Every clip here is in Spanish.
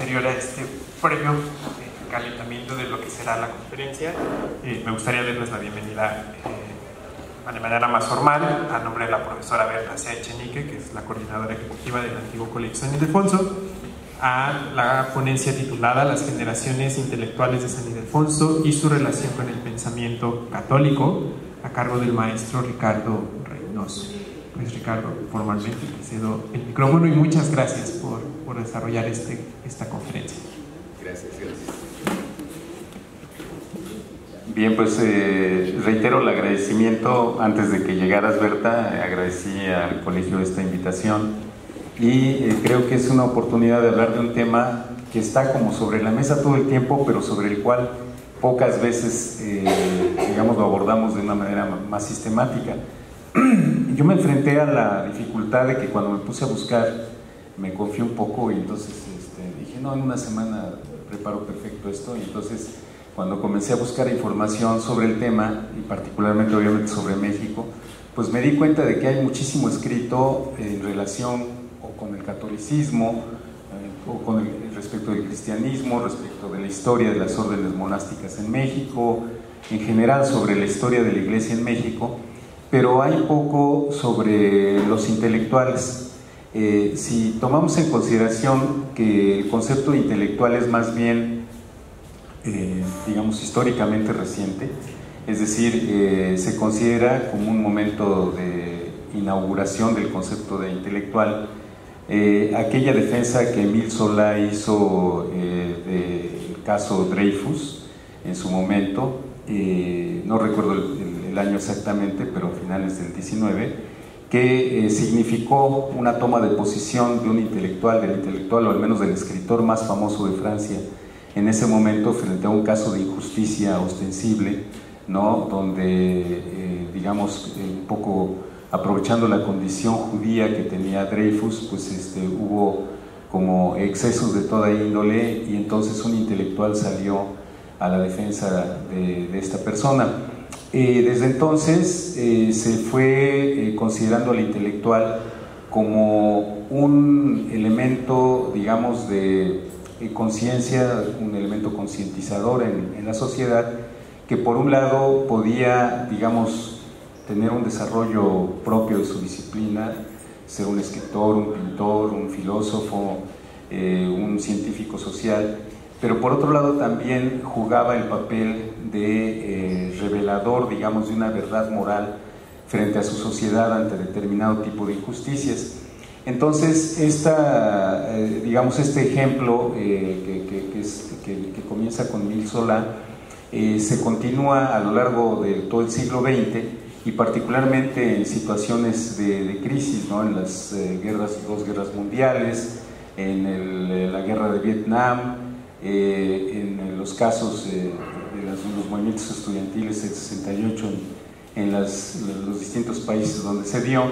posterior a este previo calentamiento de lo que será la conferencia, me gustaría darles la bienvenida de manera más formal a nombre de la profesora Berta C. Echenique, que es la coordinadora ejecutiva del antiguo Colegio San Ildefonso, a la ponencia titulada Las generaciones intelectuales de San Ildefonso y su relación con el pensamiento católico, a cargo del maestro Ricardo Reynoso. Pues Ricardo, formalmente te cedo el micrófono y muchas gracias por desarrollar esta conferencia. Gracias. Bien, pues reitero el agradecimiento. Antes de que llegaras, Berta, agradecí al colegio esta invitación y creo que es una oportunidad de hablar de un tema que está como sobre la mesa todo el tiempo, pero sobre el cual pocas veces, digamos, lo abordamos de una manera más sistemática. Yo me enfrenté a la dificultad de que cuando me puse a buscar me confié un poco y entonces dije, no, en una semana preparo perfecto esto. Y entonces cuando comencé a buscar información sobre el tema, y particularmente obviamente sobre México, pues me di cuenta de que hay muchísimo escrito en relación o con el catolicismo, o con respecto del cristianismo, respecto de la historia de las órdenes monásticas en México, en general sobre la historia de la Iglesia en México, pero hay poco sobre los intelectuales. Si tomamos en consideración que el concepto de intelectual es más bien, digamos, históricamente reciente, es decir, se considera como un momento de inauguración del concepto de intelectual, aquella defensa que Émile Zola hizo del caso Dreyfus en su momento, no recuerdo el año exactamente, pero a finales del 19, que significó una toma de posición de un intelectual, del intelectual o al menos del escritor más famoso de Francia en ese momento frente a un caso de injusticia ostensible, ¿no? Donde, digamos, un poco aprovechando la condición judía que tenía Dreyfus, pues hubo como excesos de toda índole y entonces un intelectual salió a la defensa de esta persona. Desde entonces se fue considerando al intelectual como un elemento, digamos, de conciencia, un elemento concientizador en la sociedad, que por un lado podía, digamos, tener un desarrollo propio de su disciplina, ser un escritor, un pintor, un filósofo, un científico social, pero por otro lado también jugaba el papel de revelador, digamos, de una verdad moral frente a su sociedad ante determinado tipo de injusticias. Entonces, digamos, este ejemplo que comienza con Émile Zola se continúa a lo largo de todo el siglo XX y particularmente en situaciones de crisis, ¿no? En las dos guerras mundiales, en la guerra de Vietnam, en los casos de los movimientos estudiantiles del 68 en los distintos países donde se dio.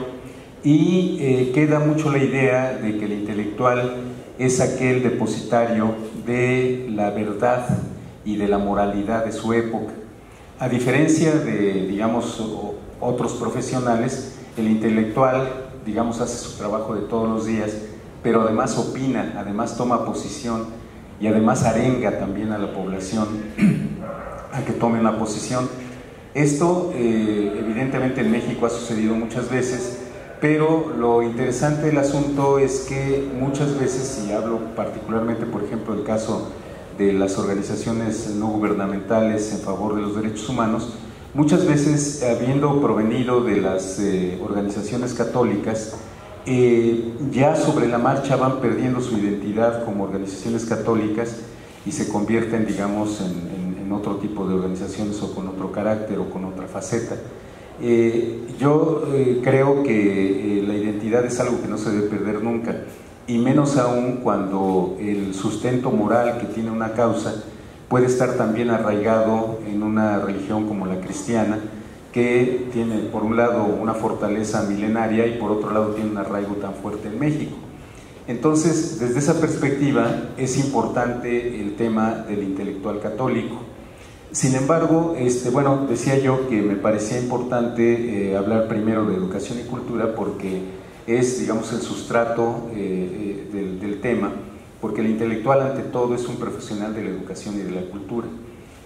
Y queda mucho la idea de que el intelectual es aquel depositario de la verdad y de la moralidad de su época. A diferencia de, digamos, otros profesionales, el intelectual, digamos, hace su trabajo de todos los días, pero además opina, además toma posición y además arenga también a la población a que tome una posición. Esto evidentemente en México ha sucedido muchas veces, pero lo interesante del asunto es que muchas veces, y hablo particularmente, por ejemplo, del caso de las organizaciones no gubernamentales en favor de los derechos humanos, muchas veces, habiendo provenido de las organizaciones católicas, ya sobre la marcha van perdiendo su identidad como organizaciones católicas y se convierten, digamos, en otro tipo de organizaciones o con otro carácter o con otra faceta. Yo creo que la identidad es algo que no se debe perder nunca, y menos aún cuando el sustento moral que tiene una causa puede estar también arraigado en una religión como la cristiana, que tiene por un lado una fortaleza milenaria y por otro lado tiene un arraigo tan fuerte en México. Entonces, desde esa perspectiva es importante el tema del intelectual católico. Sin embargo, bueno, decía yo que me parecía importante hablar primero de educación y cultura porque es, digamos, el sustrato del tema, porque el intelectual ante todo es un profesional de la educación y de la cultura.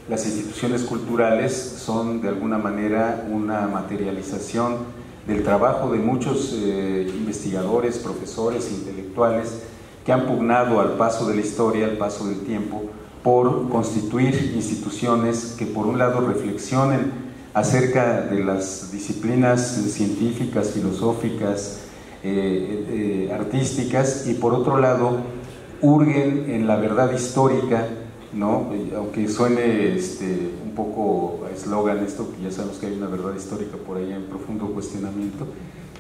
Las instituciones culturales son de alguna manera una materialización del trabajo de muchos investigadores, profesores, intelectuales que han pugnado al paso de la historia, al paso del tiempo, por constituir instituciones que por un lado reflexionen acerca de las disciplinas científicas, filosóficas, artísticas, y por otro lado hurguen en la verdad histórica, ¿no? Aunque suene un poco a eslogan esto, que ya sabemos que hay una verdad histórica por ahí en profundo cuestionamiento,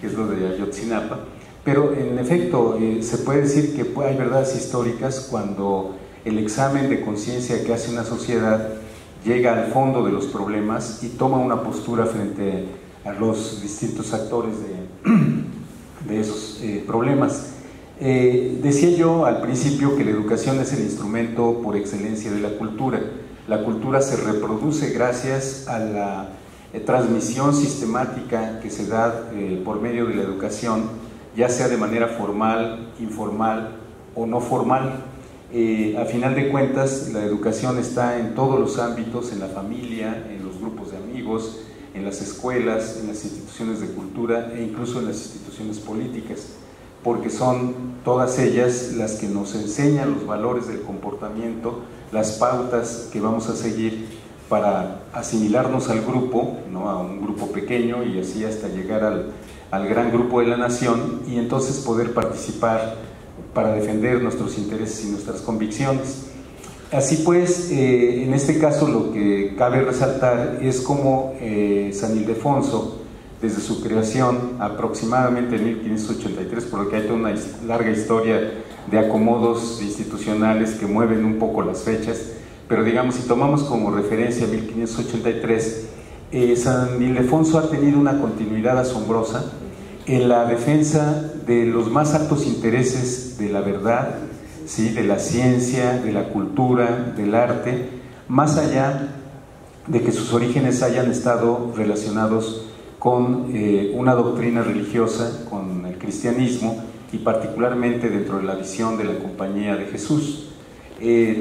que es lo de Ayotzinapa, pero en efecto se puede decir que hay verdades históricas cuando el examen de conciencia que hace una sociedad llega al fondo de los problemas y toma una postura frente a los distintos actores de esos problemas. Decía yo al principio que la educación es el instrumento por excelencia de la cultura. La cultura se reproduce gracias a la transmisión sistemática que se da por medio de la educación, ya sea de manera formal, informal o no formal. A final de cuentas, la educación está en todos los ámbitos, en la familia, en los grupos de amigos, en las escuelas, en las instituciones de cultura e incluso en las instituciones políticas, porque son todas ellas las que nos enseñan los valores del comportamiento, las pautas que vamos a seguir para asimilarnos al grupo, ¿no? A un grupo pequeño y así hasta llegar al gran grupo de la nación, y entonces poder participar para defender nuestros intereses y nuestras convicciones. Así pues, en este caso lo que cabe resaltar es cómo San Ildefonso, desde su creación aproximadamente en 1583, porque hay toda una larga historia de acomodos institucionales que mueven un poco las fechas, pero digamos, si tomamos como referencia 1583, San Ildefonso ha tenido una continuidad asombrosa en la defensa de los más altos intereses de la verdad, ¿sí?, de la ciencia, de la cultura, del arte, más allá de que sus orígenes hayan estado relacionados con una doctrina religiosa, con el cristianismo, y particularmente dentro de la visión de la Compañía de Jesús.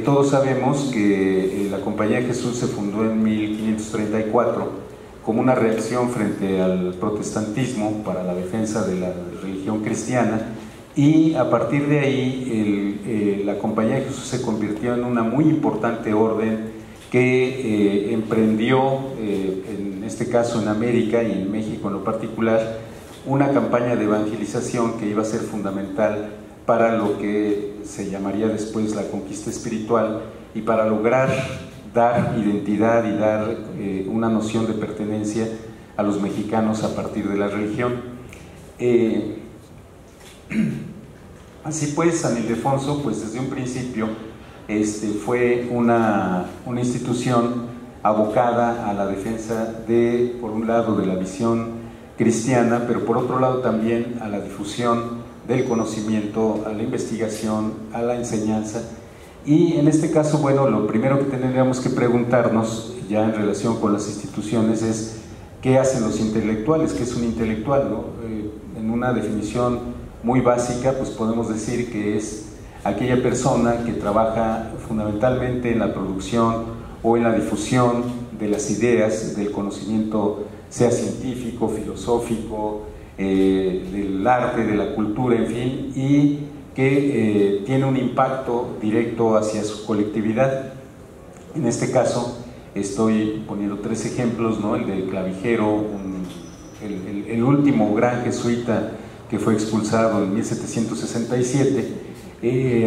Todos sabemos que la Compañía de Jesús se fundó en 1534 como una reacción frente al protestantismo para la defensa de la religión cristiana, y a partir de ahí la Compañía de Jesús se convirtió en una muy importante orden que emprendió, en este caso en América y en México en lo particular, una campaña de evangelización que iba a ser fundamental para lo que se llamaría después la conquista espiritual, y para lograr dar identidad y dar una noción de pertenencia a los mexicanos a partir de la religión. Así pues, San Ildefonso, pues desde un principio fue una institución abocada a la defensa de, por un lado, de la visión cristiana, pero por otro lado también a la difusión del conocimiento, a la investigación, a la enseñanza. Y en este caso, bueno, lo primero que tendríamos que preguntarnos ya en relación con las instituciones es ¿qué hacen los intelectuales? ¿Qué es un intelectual, no? En una definición muy básica, pues podemos decir que es aquella persona que trabaja fundamentalmente en la producción o en la difusión de las ideas, del conocimiento, sea científico, filosófico, del arte, de la cultura, en fin, y que tiene un impacto directo hacia su colectividad. En este caso estoy poniendo tres ejemplos, ¿no? El del clavijero, el último gran jesuita que fue expulsado en 1767,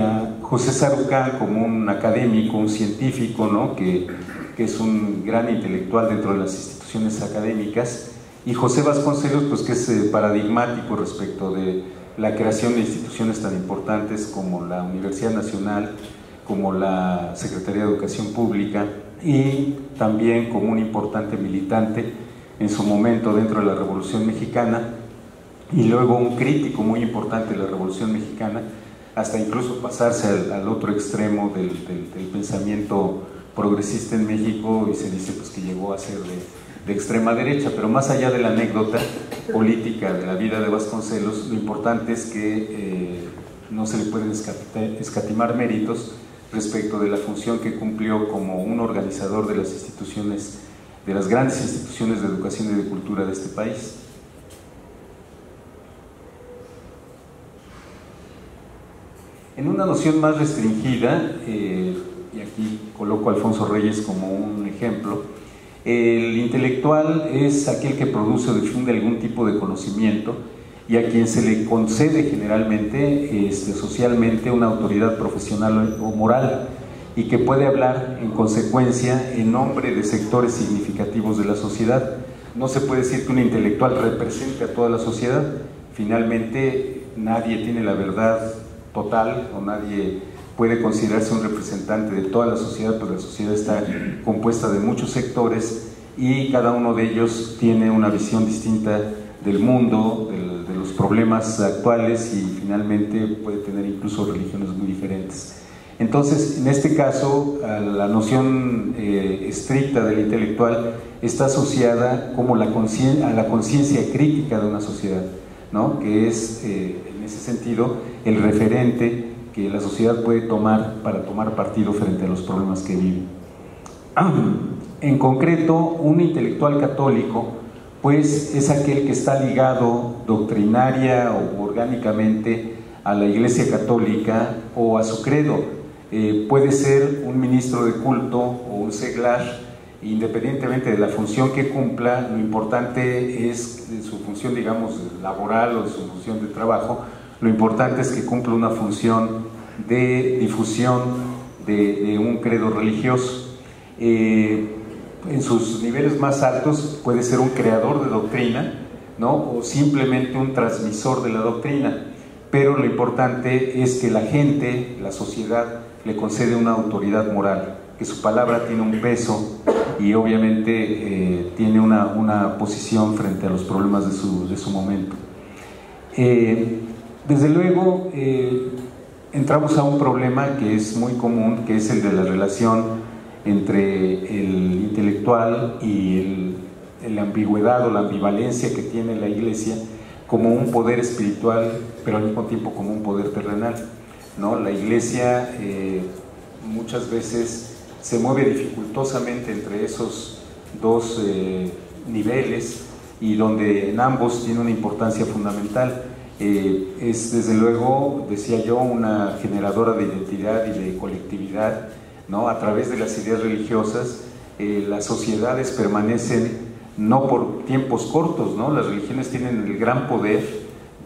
a José Sarucán como un académico, un científico, ¿no? que es un gran intelectual dentro de las instituciones académicas, y José Vasconcelos, pues que es paradigmático respecto de la creación de instituciones tan importantes como la Universidad Nacional, como la Secretaría de Educación Pública, y también como un importante militante en su momento dentro de la Revolución Mexicana, y luego un crítico muy importante de la Revolución Mexicana, hasta incluso pasarse al otro extremo del pensamiento progresista en México, y se dice pues que llegó a ser de extrema derecha. Pero más allá de la anécdota política de la vida de Vasconcelos, lo importante es que no se le pueden escatimar méritos respecto de la función que cumplió como un organizador de las instituciones, de las grandes instituciones de educación y de cultura de este país. En una noción más restringida, y aquí coloco a Alfonso Reyes como un ejemplo, el intelectual es aquel que produce o difunde algún tipo de conocimiento y a quien se le concede generalmente socialmente una autoridad profesional o moral y que puede hablar en consecuencia en nombre de sectores significativos de la sociedad. No se puede decir que un intelectual represente a toda la sociedad. Finalmente nadie tiene la verdad total o nadie puede considerarse un representante de toda la sociedad, pues la sociedad está compuesta de muchos sectores y cada uno de ellos tiene una visión distinta del mundo, de los problemas actuales y finalmente puede tener incluso religiones muy diferentes. Entonces, en este caso, la noción estricta del intelectual está asociada como a la conciencia crítica de una sociedad, ¿no? Que es, en ese sentido, el referente que la sociedad puede tomar para tomar partido frente a los problemas que vive. En concreto, un intelectual católico pues es aquel que está ligado doctrinaria o orgánicamente a la Iglesia Católica o a su credo. Puede ser un ministro de culto o un seglar, independientemente de la función que cumpla. Lo importante es su función, digamos, laboral o su función de trabajo. Lo importante es que cumpla una función de difusión de un credo religioso. En sus niveles más altos puede ser un creador de doctrina, ¿no? O simplemente un transmisor de la doctrina, pero lo importante es que la gente, la sociedad, le concede una autoridad moral, que su palabra tiene un peso y obviamente tiene una posición frente a los problemas de su momento. Desde luego, entramos a un problema que es muy común, que es el de la relación entre el intelectual y la ambigüedad o la ambivalencia que tiene la Iglesia como un poder espiritual, pero al mismo tiempo como un poder terrenal, ¿no? La Iglesia muchas veces se mueve dificultosamente entre esos dos niveles y donde en ambos tiene una importancia fundamental. Es desde luego, decía yo, una generadora de identidad y de colectividad, ¿no? A través de las ideas religiosas, las sociedades permanecen no por tiempos cortos, ¿no? Las religiones tienen el gran poder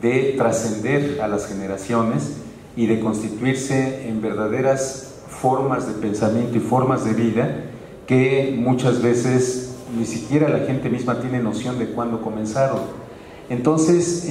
de trascender a las generaciones y de constituirse en verdaderas formas de pensamiento y formas de vida que muchas veces ni siquiera la gente misma tiene noción de cuándo comenzaron. Entonces,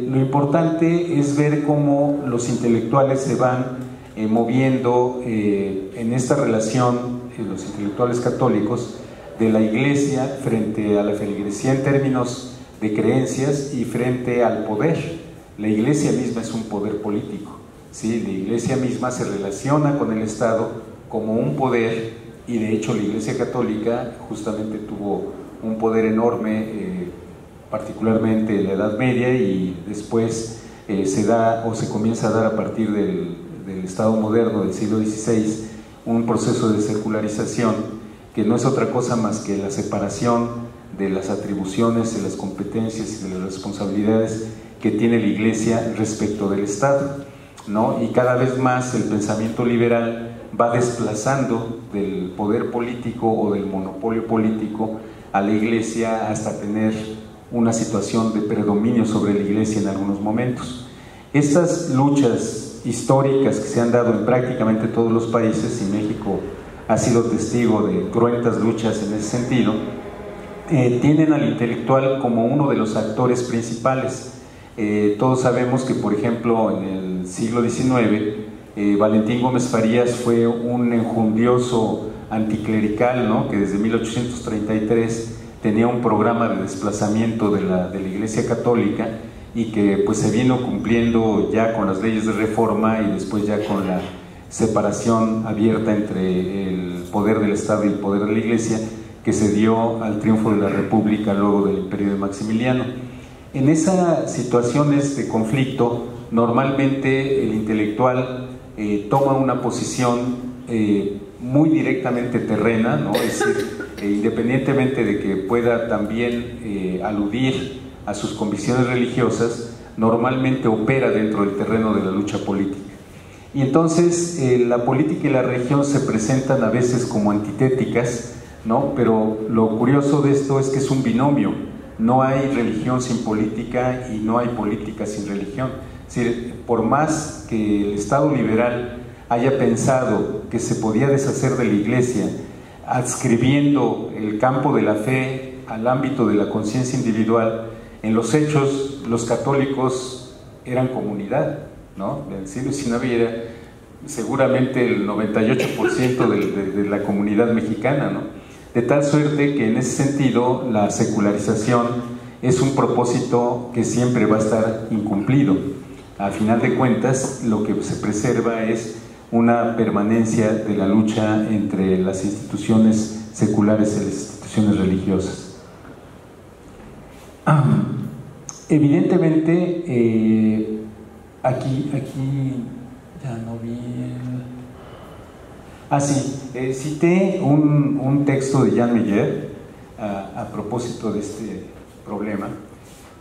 lo importante es ver cómo los intelectuales se van moviendo en esta relación, los intelectuales católicos, de la Iglesia frente a la feligresía en términos de creencias y frente al poder. La Iglesia misma es un poder político, ¿sí? La Iglesia misma se relaciona con el Estado como un poder y de hecho la Iglesia Católica justamente tuvo un poder enorme, particularmente en la Edad Media, y después se da o se comienza a dar a partir del Estado moderno del siglo XVI un proceso de secularización que no es otra cosa más que la separación de las atribuciones, de las competencias y de las responsabilidades que tiene la Iglesia respecto del Estado, ¿no? Y cada vez más el pensamiento liberal va desplazando del poder político o del monopolio político a la Iglesia hasta tener una situación de predominio sobre la Iglesia en algunos momentos. Estas luchas históricas que se han dado en prácticamente todos los países, y México ha sido testigo de cruentas luchas en ese sentido, tienen al intelectual como uno de los actores principales. Todos sabemos que, por ejemplo, en el siglo XIX, Valentín Gómez Farías fue un enjundioso anticlerical, ¿no? Que desde 1833 tenía un programa de desplazamiento de la Iglesia Católica y que pues se vino cumpliendo ya con las leyes de reforma y después ya con la separación abierta entre el poder del Estado y el poder de la Iglesia, que se dio al triunfo de la República luego del imperio de Maximiliano. En esas situaciones de conflicto, normalmente el intelectual toma una posición muy directamente terrena, ¿no? Es decir, independientemente de que pueda también aludir a sus convicciones religiosas, normalmente opera dentro del terreno de la lucha política. Y entonces la política y la religión se presentan a veces como antitéticas, ¿no? Pero lo curioso de esto es que es un binomio. No hay religión sin política y no hay política sin religión. Es decir, por más que el Estado liberal haya pensado que se podía deshacer de la Iglesia, adscribiendo el campo de la fe al ámbito de la conciencia individual, en los hechos los católicos eran comunidad, ¿no? En el siglo XIX era seguramente el 98% de la comunidad mexicana, ¿no? De tal suerte que en ese sentido la secularización es un propósito que siempre va a estar incumplido. A final de cuentas, lo que se preserva es una permanencia de la lucha entre las instituciones seculares y las instituciones religiosas. Evidentemente, aquí ya no vi cité un texto de Jan Meyer a propósito de este problema,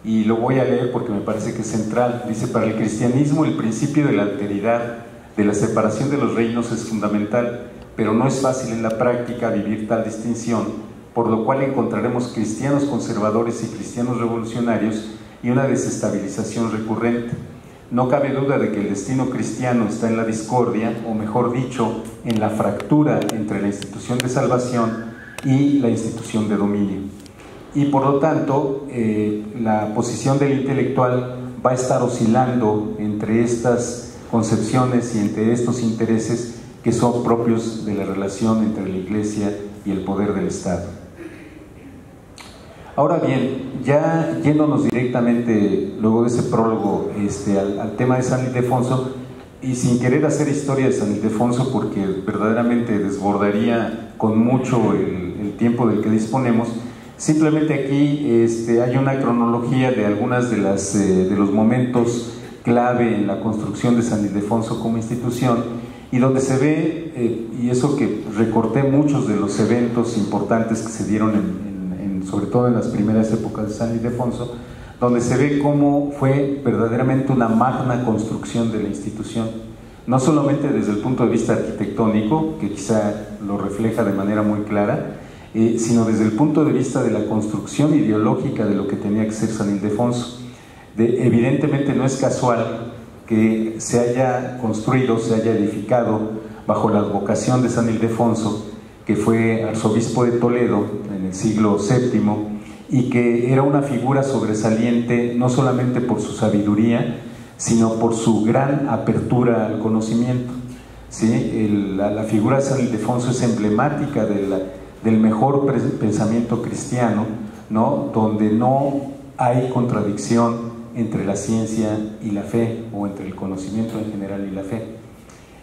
y lo voy a leer porque me parece que es central. Dice: para el cristianismo el principio de la alteridad, de la separación de los reinos es fundamental, pero no es fácil en la práctica vivir tal distinción, por lo cual encontraremos cristianos conservadores y cristianos revolucionarios y una desestabilización recurrente. No cabe duda de que el destino cristiano está en la discordia, o mejor dicho, en la fractura entre la institución de salvación y la institución de dominio. Y por lo tanto, la posición del intelectual va a estar oscilando entre estas concepciones y entre estos intereses que son propios de la relación entre la Iglesia y el poder del Estado. Ahora bien, ya yéndonos directamente, luego de ese prólogo, al tema de San Ildefonso, y sin querer hacer historia de San Ildefonso porque verdaderamente desbordaría con mucho el tiempo del que disponemos, simplemente aquí hay una cronología de algunas de los momentos clave en la construcción de San Ildefonso como institución, y donde se ve, y eso que recorté muchos de los eventos importantes que se dieron sobre todo en las primeras épocas de San Ildefonso, donde se ve cómo fue verdaderamente una magna construcción de la institución, no solamente desde el punto de vista arquitectónico, que quizá lo refleja de manera muy clara, sino desde el punto de vista de la construcción ideológica de lo que tenía que ser San Ildefonso. Evidentemente no es casual que se haya construido, se haya edificado bajo la advocación de San Ildefonso, que fue arzobispo de Toledo en el siglo VII, y que era una figura sobresaliente no solamente por su sabiduría, sino por su gran apertura al conocimiento. ¿Sí? La figura de San Ildefonso es emblemática del mejor pensamiento cristiano, ¿no? Donde no hay contradicción entre la ciencia y la fe, o entre el conocimiento en general y la fe.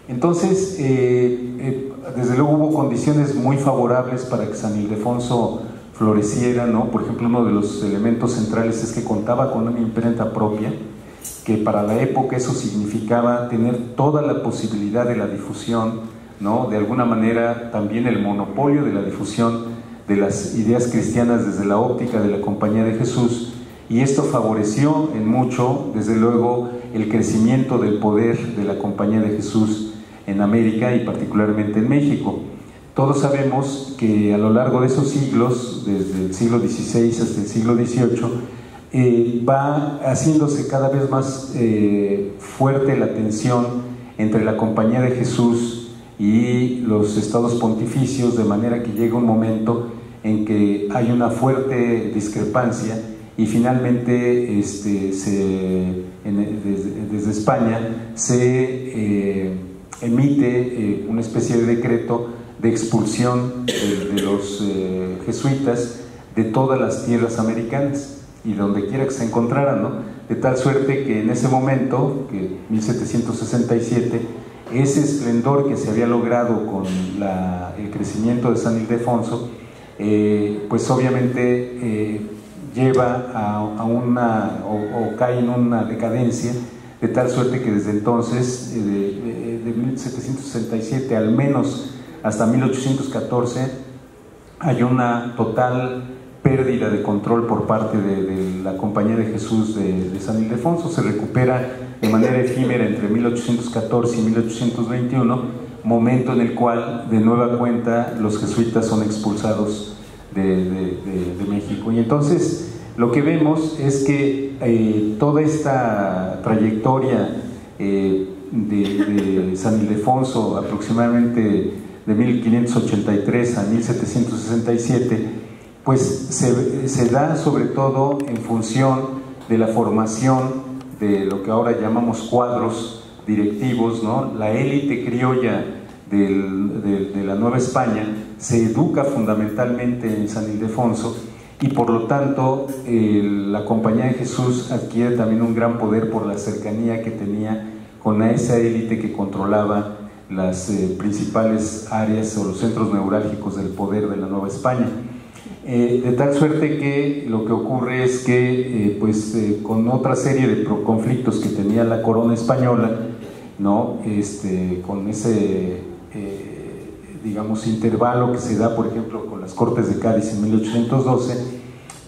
Entonces, desde luego hubo condiciones muy favorables para que San Ildefonso floreciera, ¿no? Por ejemplo, uno de los elementos centrales es que contaba con una imprenta propia, que para la época eso significaba tener toda la posibilidad de la difusión, ¿no? De alguna manera también el monopolio de la difusión de las ideas cristianas desde la óptica de la Compañía de Jesús, y esto favoreció en mucho, desde luego, el crecimiento del poder de la Compañía de Jesús en América y particularmente en México. Todos sabemos que a lo largo de esos siglos, desde el siglo XVI hasta el siglo XVIII, va haciéndose cada vez más fuerte la tensión entre la Compañía de Jesús y los estados pontificios, de manera que llega un momento en que hay una fuerte discrepancia, y finalmente desde España se emite una especie de decreto de expulsión de los jesuitas de todas las tierras americanas y donde quiera que se encontraran, ¿no? De tal suerte que en ese momento, que 1767, ese esplendor que se había logrado con el crecimiento de San Ildefonso, pues obviamente lleva a cae en una decadencia, de tal suerte que desde entonces, de 1767 al menos hasta 1814, hay una total pérdida de control por parte de la Compañía de Jesús de San Ildefonso. Se recupera de manera efímera entre 1814 y 1821, momento en el cual de nueva cuenta los jesuitas son expulsados de México. Y entonces lo que vemos es que toda esta trayectoria de San Ildefonso, aproximadamente de 1583 a 1767, pues se da sobre todo en función de la formación de lo que ahora llamamos cuadros directivos, ¿no? La élite criolla de la Nueva España se educa fundamentalmente en San Ildefonso, y por lo tanto la Compañía de Jesús adquiere también un gran poder por la cercanía que tenía con esa élite que controlaba las principales áreas o los centros neurálgicos del poder de la Nueva España. De tal suerte que lo que ocurre es que con otra serie de conflictos que tenía la corona española, ¿no? Con ese digamos intervalo que se da por ejemplo con las Cortes de Cádiz en 1812,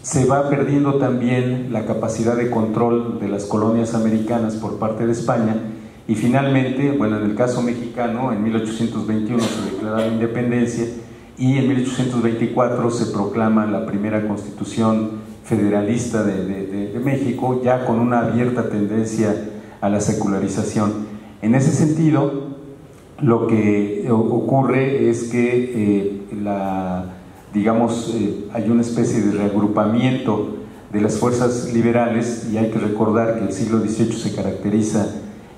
se va perdiendo también la capacidad de control de las colonias americanas por parte de España, y finalmente, bueno, en el caso mexicano, en 1821 se declara la independencia, y en 1824 se proclama la primera Constitución federalista de México, ya con una abierta tendencia a la secularización. En ese sentido, lo que ocurre es que hay una especie de reagrupamiento de las fuerzas liberales, y hay que recordar que el siglo XVIII se caracteriza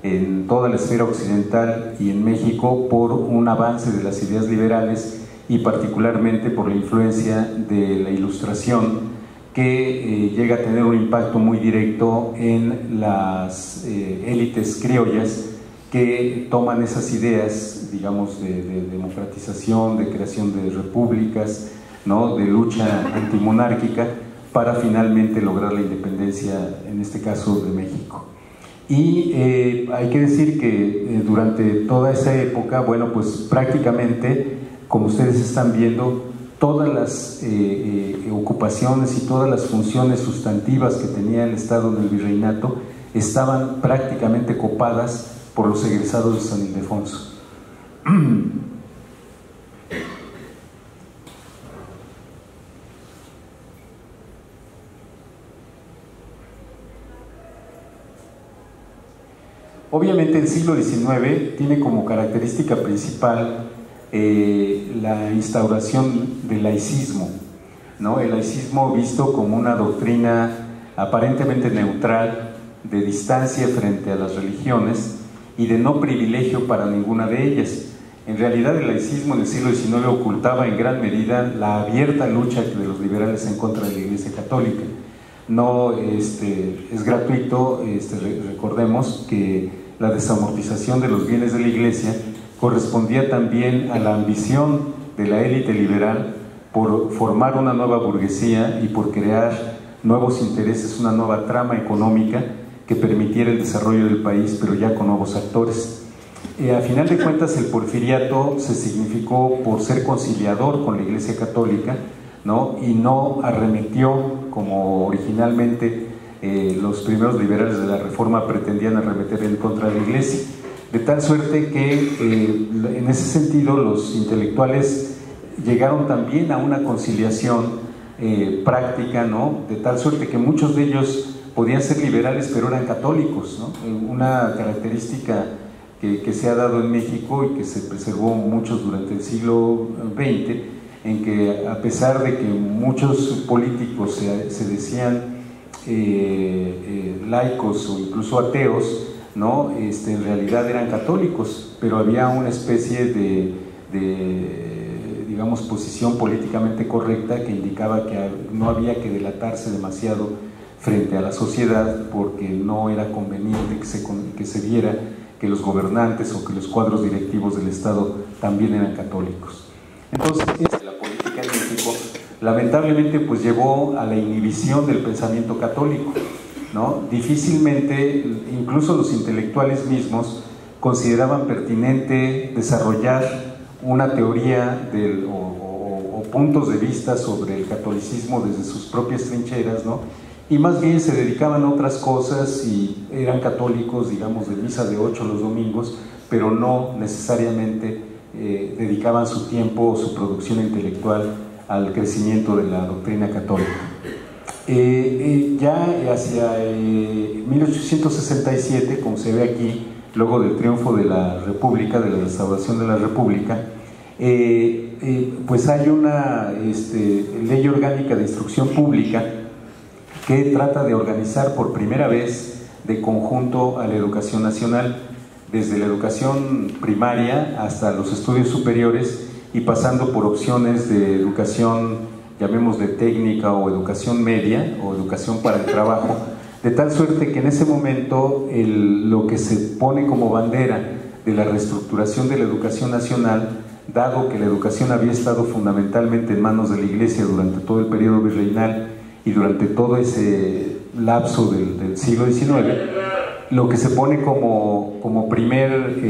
en toda la esfera occidental y en México por un avance de las ideas liberales, y particularmente por la influencia de la Ilustración, que llega a tener un impacto muy directo en las élites criollas, que toman esas ideas, digamos, de democratización, de creación de repúblicas, ¿no? De lucha antimonárquica, para finalmente lograr la independencia, en este caso de México. Y hay que decir que durante toda esa época, bueno, pues prácticamente, como ustedes están viendo, todas las ocupaciones y todas las funciones sustantivas que tenía el Estado en el virreinato estaban prácticamente copadas por los egresados de San Ildefonso. Obviamente el siglo XIX tiene como característica principal la instauración del laicismo, ¿no? El laicismo visto como una doctrina aparentemente neutral, de distancia frente a las religiones y de no privilegio para ninguna de ellas. En realidad el laicismo en el siglo XIX ocultaba en gran medida la abierta lucha de los liberales en contra de la Iglesia Católica. No es gratuito, recordemos que la desamortización de los bienes de la Iglesia correspondía también a la ambición de la élite liberal por formar una nueva burguesía y por crear nuevos intereses, una nueva trama económica que permitiera el desarrollo del país, pero ya con nuevos actores. A final de cuentas, el porfiriato se significó por ser conciliador con la Iglesia Católica, ¿no? Y no arremetió, como originalmente los primeros liberales de la Reforma pretendían arremeter en contra de la Iglesia. De tal suerte que en ese sentido los intelectuales llegaron también a una conciliación práctica, ¿no? De tal suerte que muchos de ellos podían ser liberales pero eran católicos, ¿no? Una característica que se ha dado en México y que se preservó muchos durante el siglo XX, en que a pesar de que muchos políticos se decían laicos o incluso ateos, ¿no? En realidad eran católicos, pero había una especie de digamos, posición políticamente correcta que indicaba que no había que delatarse demasiado frente a la sociedad, porque no era conveniente que se viera que los gobernantes o que los cuadros directivos del Estado también eran católicos. Entonces, la política en México lamentablemente pues llevó a la inhibición del pensamiento católico. ¿no? Difícilmente, incluso los intelectuales mismos, consideraban pertinente desarrollar una teoría o puntos de vista sobre el catolicismo desde sus propias trincheras, ¿no? Y más bien se dedicaban a otras cosas y eran católicos, digamos, de misa de 8 los domingos, pero no necesariamente dedicaban su tiempo o su producción intelectual al crecimiento de la doctrina católica. Ya hacia 1867, como se ve aquí, luego del triunfo de la República, de la restauración de la República, pues hay una ley orgánica de instrucción pública que trata de organizar por primera vez de conjunto a la educación nacional, desde la educación primaria hasta los estudios superiores y pasando por opciones de educación, llamémosle técnica o educación media o educación para el trabajo, de tal suerte que en ese momento lo que se pone como bandera de la reestructuración de la educación nacional, dado que la educación había estado fundamentalmente en manos de la Iglesia durante todo el periodo virreinal y durante todo ese lapso del siglo XIX, lo que se pone como primer,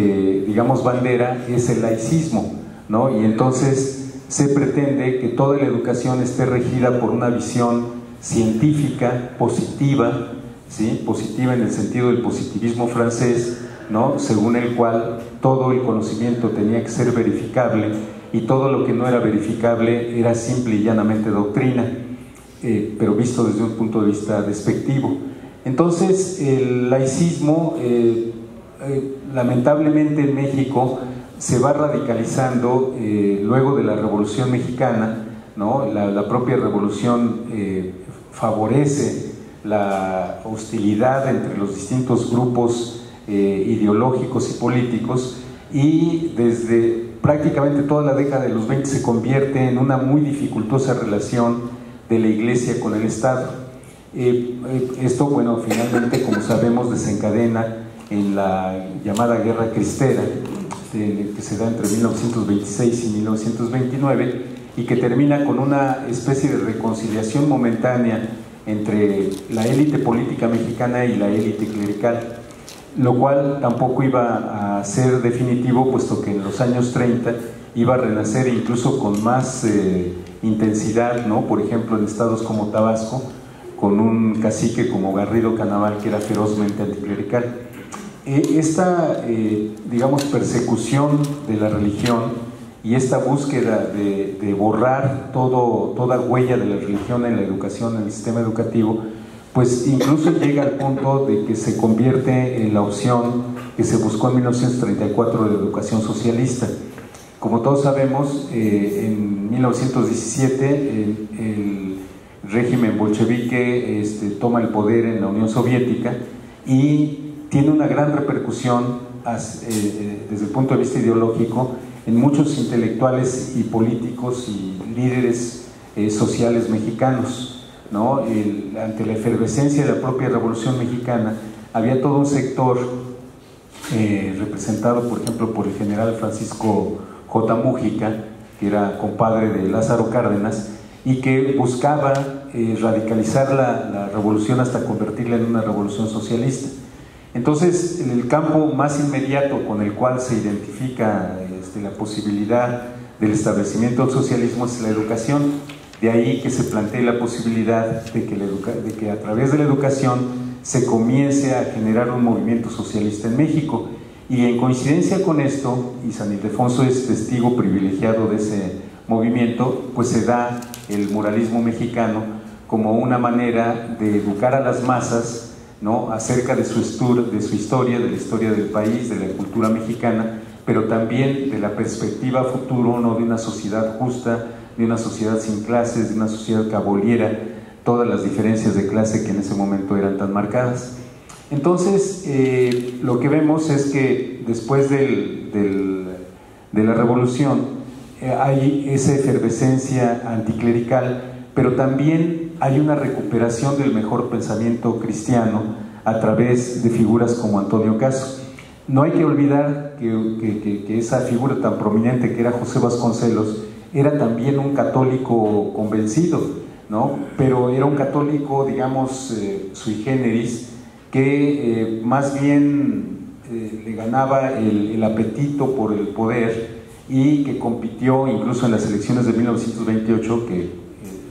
digamos, bandera es el laicismo, ¿no? Y entonces se pretende que toda la educación esté regida por una visión científica, positiva, ¿sí? Positiva en el sentido del positivismo francés, ¿no? Según el cual todo el conocimiento tenía que ser verificable y todo lo que no era verificable era simple y llanamente doctrina, pero visto desde un punto de vista despectivo. Entonces el laicismo lamentablemente en México se va radicalizando luego de la Revolución Mexicana, ¿no? La propia revolución favorece la hostilidad entre los distintos grupos ideológicos y políticos, y desde prácticamente toda la década de los 20 se convierte en una muy dificultosa relación de la Iglesia con el Estado. Esto, bueno, finalmente, como sabemos, desencadena en la llamada Guerra Cristera, que se da entre 1926 y 1929, y que termina con una especie de reconciliación momentánea entre la élite política mexicana y la élite clerical, lo cual tampoco iba a ser definitivo, puesto que en los años 30 iba a renacer incluso con más intensidad, ¿no? Por ejemplo, en estados como Tabasco, con un cacique como Garrido Canaval, que era ferozmente anticlerical. Esta, digamos, persecución de la religión y esta búsqueda de borrar toda huella de la religión en la educación, en el sistema educativo, pues incluso llega al punto de que se convierte en la opción que se buscó en 1934 de la educación socialista. Como todos sabemos, en 1917 el régimen bolchevique toma el poder en la Unión Soviética y tiene una gran repercusión desde el punto de vista ideológico en muchos intelectuales y políticos y líderes sociales mexicanos, ¿no? Ante la efervescencia de la propia Revolución Mexicana, había todo un sector representado, por ejemplo, por el general Francisco J. Mújica, que era compadre de Lázaro Cárdenas, y que buscaba radicalizar la revolución hasta convertirla en una revolución socialista. Entonces, el campo más inmediato con el cual se identifica la posibilidad del establecimiento del socialismo es la educación. De ahí que se plantee la posibilidad de que a través de la educación se comience a generar un movimiento socialista en México. Y en coincidencia con esto, y San Ildefonso es testigo privilegiado de ese movimiento, pues se da el muralismo mexicano como una manera de educar a las masas, ¿no? Acerca de su historia, de la historia del país, de la cultura mexicana, pero también de la perspectiva futuro, ¿no? De una sociedad justa, de una sociedad sin clases, de una sociedad que aboliera todas las diferencias de clase que en ese momento eran tan marcadas. Entonces, lo que vemos es que después de la revolución hay esa efervescencia anticlerical, pero también hay una recuperación del mejor pensamiento cristiano a través de figuras como Antonio Caso. No hay que olvidar que esa figura tan prominente que era José Vasconcelos era también un católico convencido, ¿no? Pero era un católico, digamos, sui generis, que más bien le ganaba el apetito por el poder y que compitió incluso en las elecciones de 1928, que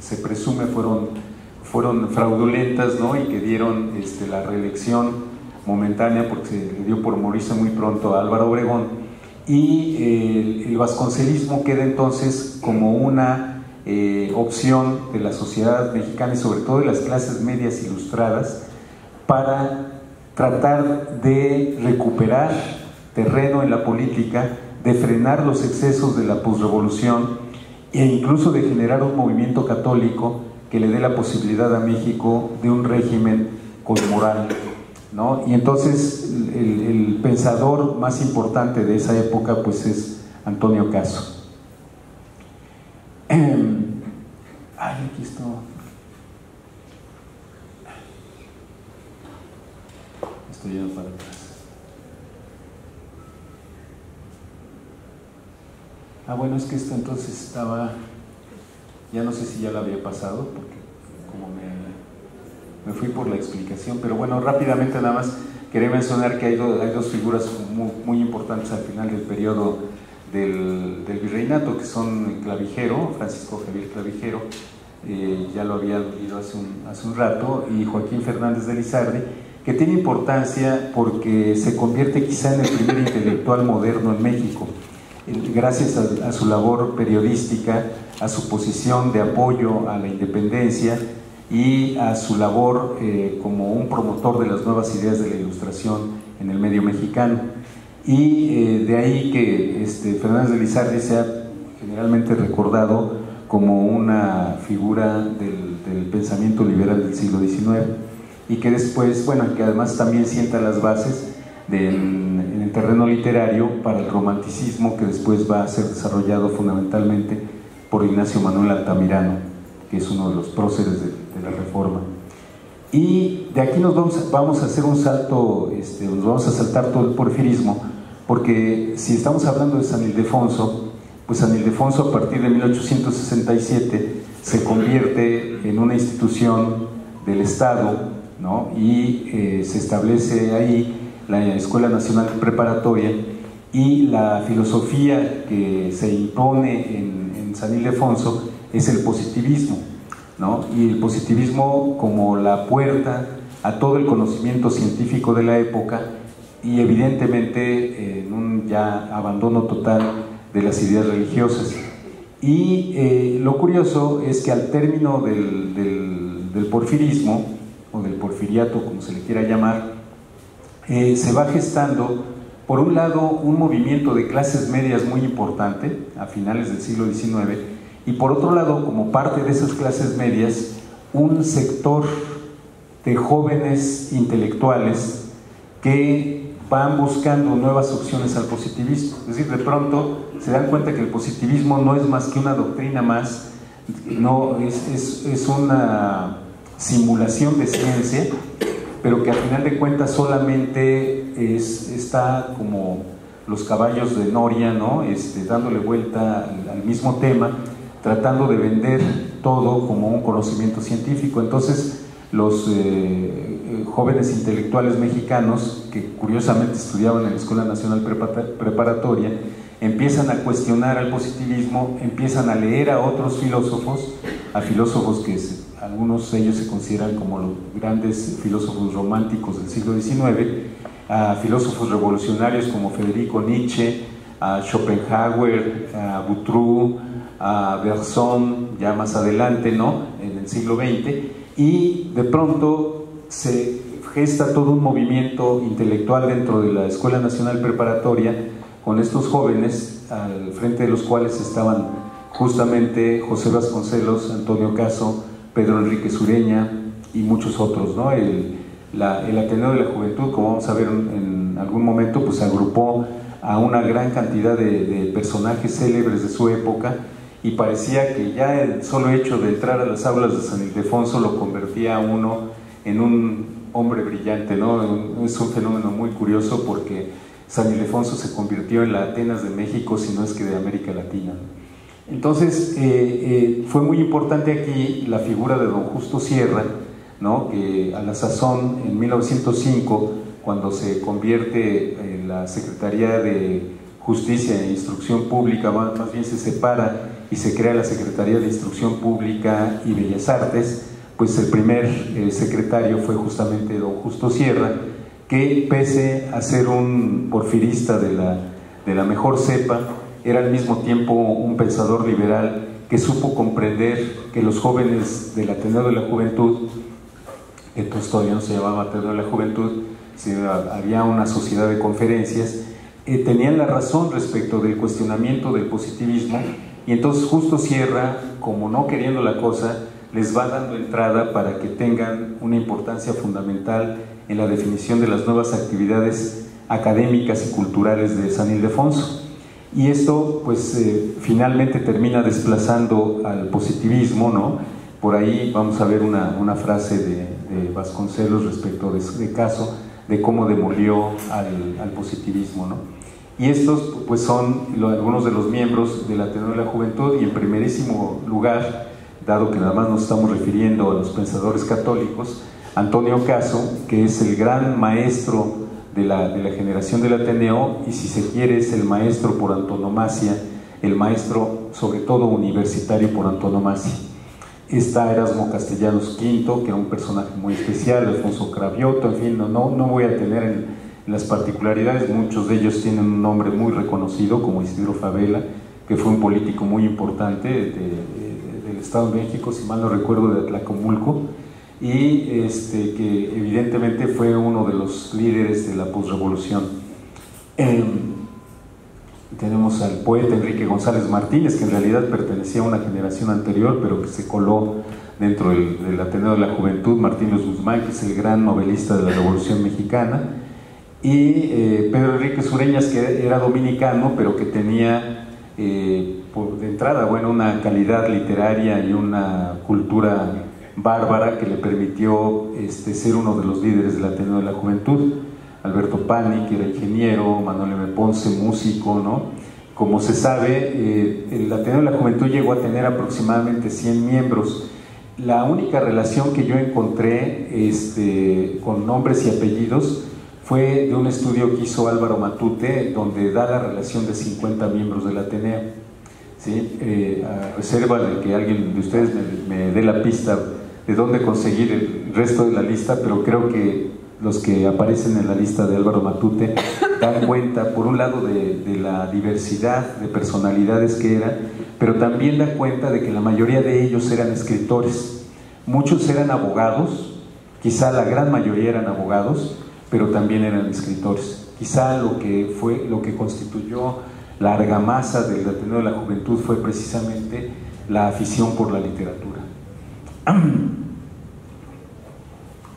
se presume fueron fraudulentas, ¿no? Y que dieron la reelección momentánea porque se le dio por morirse muy pronto a Álvaro Obregón, y el vasconcelismo queda entonces como una opción de la sociedad mexicana y sobre todo de las clases medias ilustradas para tratar de recuperar terreno en la política, de frenar los excesos de la posrevolución e incluso de generar un movimiento católico que le dé la posibilidad a México de un régimen con moral, ¿no? Y entonces el pensador más importante de esa época pues es Antonio Caso. Aquí está. Estoy yendo para atrás. Bueno, es que esto entonces estaba, ya no sé si ya lo había pasado, porque como me fui por la explicación, pero bueno, rápidamente nada más quería mencionar que hay dos figuras muy importantes al final del periodo del virreinato, que son Clavijero, Francisco Javier Clavijero, ya lo había leído hace un rato, y Joaquín Fernández de Lizardi, que tiene importancia porque se convierte quizá en el primer intelectual moderno en México, gracias a su labor periodística, a su posición de apoyo a la independencia y a su labor como un promotor de las nuevas ideas de la Ilustración en el medio mexicano. Y de ahí que Fernández de Lizardi sea generalmente recordado como una figura del pensamiento liberal del siglo XIX, y que después, bueno, que además también sienta las bases en el terreno literario para el romanticismo, que después va a ser desarrollado fundamentalmente por Ignacio Manuel Altamirano, que es uno de los próceres de la Reforma. Y de aquí nos vamos a hacer un salto, nos vamos a saltar todo el porfirismo, porque si estamos hablando de San Ildefonso, pues San Ildefonso a partir de 1867 se convierte en una institución del Estado, ¿no? Y se establece ahí la Escuela Nacional Preparatoria, y la filosofía que se impone en San Ildefonso es el positivismo, ¿no? Y el positivismo como la puerta a todo el conocimiento científico de la época, y evidentemente en un ya abandono total de las ideas religiosas. Y lo curioso es que al término del porfirismo, o del porfiriato, como se le quiera llamar, se va gestando, por un lado, un movimiento de clases medias muy importante a finales del siglo XIX, y por otro lado, como parte de esas clases medias, un sector de jóvenes intelectuales que van buscando nuevas opciones al positivismo. Es decir, de pronto se dan cuenta que el positivismo no es más que una doctrina más, no es una simulación de ciencia, pero que al final de cuentas solamente está como los caballos de Noria, ¿no? Dándole vuelta al mismo tema, tratando de vender todo como un conocimiento científico. Entonces los jóvenes intelectuales mexicanos, que curiosamente estudiaban en la Escuela Nacional Preparatoria, empiezan a cuestionar al positivismo, empiezan a leer a otros filósofos, a filósofos que algunos de ellos se consideran como los grandes filósofos románticos del siglo XIX, a filósofos revolucionarios como Federico Nietzsche, a Schopenhauer, a Boutroux, a Bergson, ya más adelante, ¿no?, en el siglo XX, y de pronto se gesta todo un movimiento intelectual dentro de la Escuela Nacional Preparatoria, con estos jóvenes al frente de los cuales estaban justamente José Vasconcelos, Antonio Caso, Pedro Enrique Sureña y muchos otros, ¿no? El Ateneo de la Juventud, como vamos a ver en algún momento, pues agrupó a una gran cantidad de personajes célebres de su época, y parecía que ya el solo hecho de entrar a las aulas de San Ildefonso lo convertía a uno en un hombre brillante, ¿no? Es un fenómeno muy curioso, porque San Ildefonso se convirtió en la Atenas de México, si no es que de América Latina. Entonces, fue muy importante aquí la figura de don Justo Sierra, ¿no? Que a la sazón, en 1905, cuando se convierte en la Secretaría de Justicia e Instrucción Pública, más bien se separa y se crea la Secretaría de Instrucción Pública y Bellas Artes, pues el primer secretario fue justamente don Justo Sierra, que pese a ser un porfirista de la mejor cepa, era al mismo tiempo un pensador liberal que supo comprender que los jóvenes del Ateneo de la Juventud, que entonces todavía no se llamaba Ateneo de la Juventud, había una sociedad de conferencias, tenían la razón respecto del cuestionamiento del positivismo, y entonces Justo Sierra, como no queriendo la cosa, les va dando entrada para que tengan una importancia fundamental en la definición de las nuevas actividades académicas y culturales de San Ildefonso. Y esto pues finalmente termina desplazando al positivismo, ¿no? Por ahí vamos a ver una frase de Vasconcelos respecto de este caso, de cómo demolió al positivismo, ¿no? Y estos pues son algunos de los miembros del Ateneo de la Juventud, y en primerísimo lugar, dado que nada más nos estamos refiriendo a los pensadores católicos, Antonio Caso, que es el gran maestro de la generación del Ateneo, y si se quiere es el maestro por antonomasia, el maestro sobre todo universitario por antonomasia. Está Erasmo Castellanos V, que era un personaje muy especial, Alfonso Cravioto, en fin, no voy a tener en las particularidades, muchos de ellos tienen un nombre muy reconocido, como Isidro Fabela, que fue un político muy importante del Estado de México, si mal no recuerdo, de Atlacomulco, y que evidentemente fue uno de los líderes de la posrevolución. Tenemos al poeta Enrique González Martínez, que en realidad pertenecía a una generación anterior, pero que se coló dentro del Ateneo de la Juventud, Martínez Guzmán, que es el gran novelista de la Revolución Mexicana, y Pedro Enrique Sureñas, que era dominicano, pero que tenía de entrada, bueno, una calidad literaria y una cultura bárbara que le permitió ser uno de los líderes del Ateneo de la Juventud. Alberto Pani, que era ingeniero, Manuel M. Ponce, músico, ¿no? Como se sabe, el Ateneo de la Juventud llegó a tener aproximadamente 100 miembros. La única relación que yo encontré con nombres y apellidos fue de un estudio que hizo Álvaro Matute, donde da la relación de 50 miembros del Ateneo, ¿sí? A reserva de que alguien de ustedes me dé la pista de dónde conseguir el resto de la lista, pero creo que los que aparecen en la lista de Álvaro Matute dan cuenta, por un lado, de la diversidad de personalidades que eran, pero también da cuenta de que la mayoría de ellos eran escritores. Muchos eran abogados, quizá la gran mayoría eran abogados, pero también eran escritores. Quizá lo que constituyó la argamasa del Ateneo de la Juventud fue precisamente la afición por la literatura.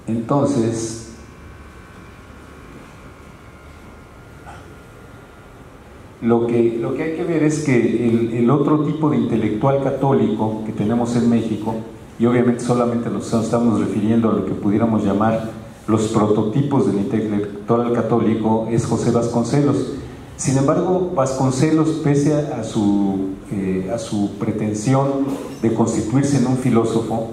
Entonces, lo que hay que ver es que el otro tipo de intelectual católico que tenemos en México, y obviamente solamente nos estamos refiriendo a lo que pudiéramos llamar los prototipos del intelectual católico, es José Vasconcelos. Sin embargo, Vasconcelos, pese a su pretensión de constituirse en un filósofo,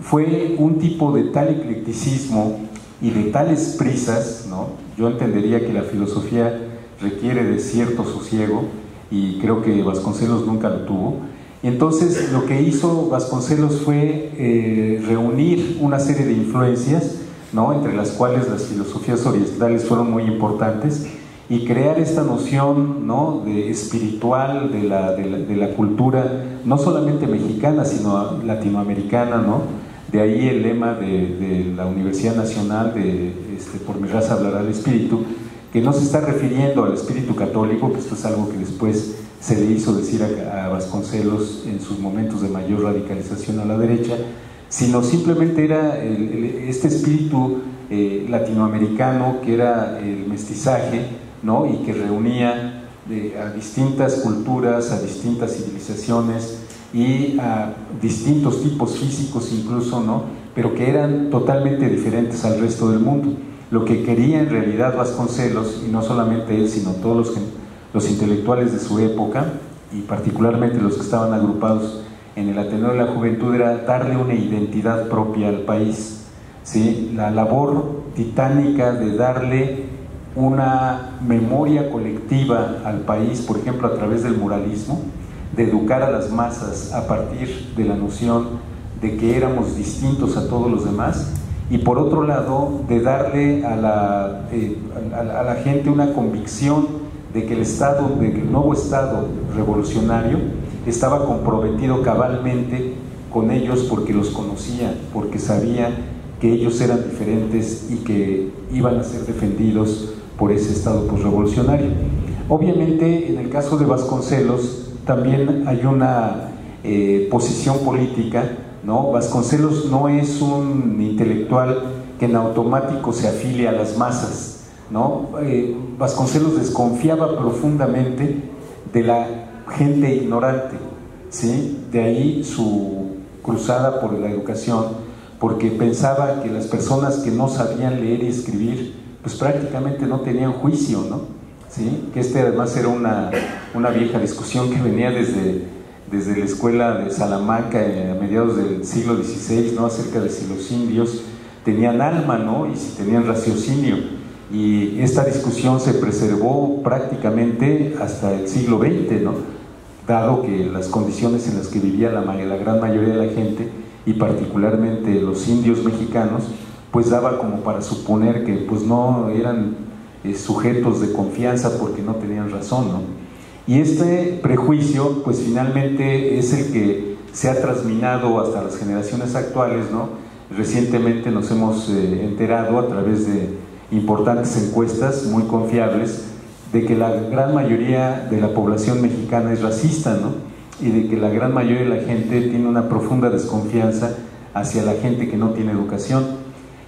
fue un tipo de tal eclecticismo y de tales prisas, ¿no? Yo entendería que la filosofía requiere de cierto sosiego, y creo que Vasconcelos nunca lo tuvo. Entonces, lo que hizo Vasconcelos fue reunir una serie de influencias, ¿no? Entre las cuales las filosofías orientales fueron muy importantes, y crear esta noción, ¿no? de espiritual de la cultura, no solamente mexicana, sino latinoamericana, ¿no? De ahí el lema de la Universidad Nacional de por mi raza hablará el espíritu, que no se está refiriendo al espíritu católico, que esto es algo que después se le hizo decir a Vasconcelos en sus momentos de mayor radicalización a la derecha, sino simplemente era este espíritu latinoamericano, que era el mestizaje, ¿no? Y que reunía a distintas culturas, a distintas civilizaciones y a distintos tipos físicos incluso, ¿no? Pero que eran totalmente diferentes al resto del mundo. Lo que quería en realidad Vasconcelos, y no solamente él, sino todos los intelectuales de su época, y particularmente los que estaban agrupados en el Ateneo de la Juventud, era darle una identidad propia al país, ¿sí? La labor titánica de darle una memoria colectiva al país, por ejemplo, a través del muralismo, de educar a las masas a partir de la noción de que éramos distintos a todos los demás, y por otro lado, de darle a la gente una convicción de que el nuevo Estado revolucionario estaba comprometido cabalmente con ellos porque los conocía, porque sabía que ellos eran diferentes y que iban a ser defendidos por ese Estado posrevolucionario. Obviamente, en el caso de Vasconcelos, también hay una posición política, ¿no? Vasconcelos no es un intelectual que en automático se afilia a las masas, ¿no? Vasconcelos desconfiaba profundamente de la gente ignorante, ¿sí? De ahí su cruzada por la educación, porque pensaba que las personas que no sabían leer y escribir, pues prácticamente no tenían juicio, ¿no? ¿Sí? Que además era una vieja discusión que venía desde la escuela de Salamanca a mediados del siglo XVI, ¿no? Acerca de si los indios tenían alma, ¿no? Y si tenían raciocinio. Y esta discusión se preservó prácticamente hasta el siglo XX, ¿no? Dado que las condiciones en las que vivía la gran mayoría de la gente, y particularmente los indios mexicanos, pues daba como para suponer que pues no eran sujetos de confianza porque no tenían razón, ¿no? Y este prejuicio pues finalmente es el que se ha trasminado hasta las generaciones actuales, ¿no? Recientemente nos hemos enterado a través de importantes encuestas muy confiables de que la gran mayoría de la población mexicana es racista, ¿no? Y de que la gran mayoría de la gente tiene una profunda desconfianza hacia la gente que no tiene educación.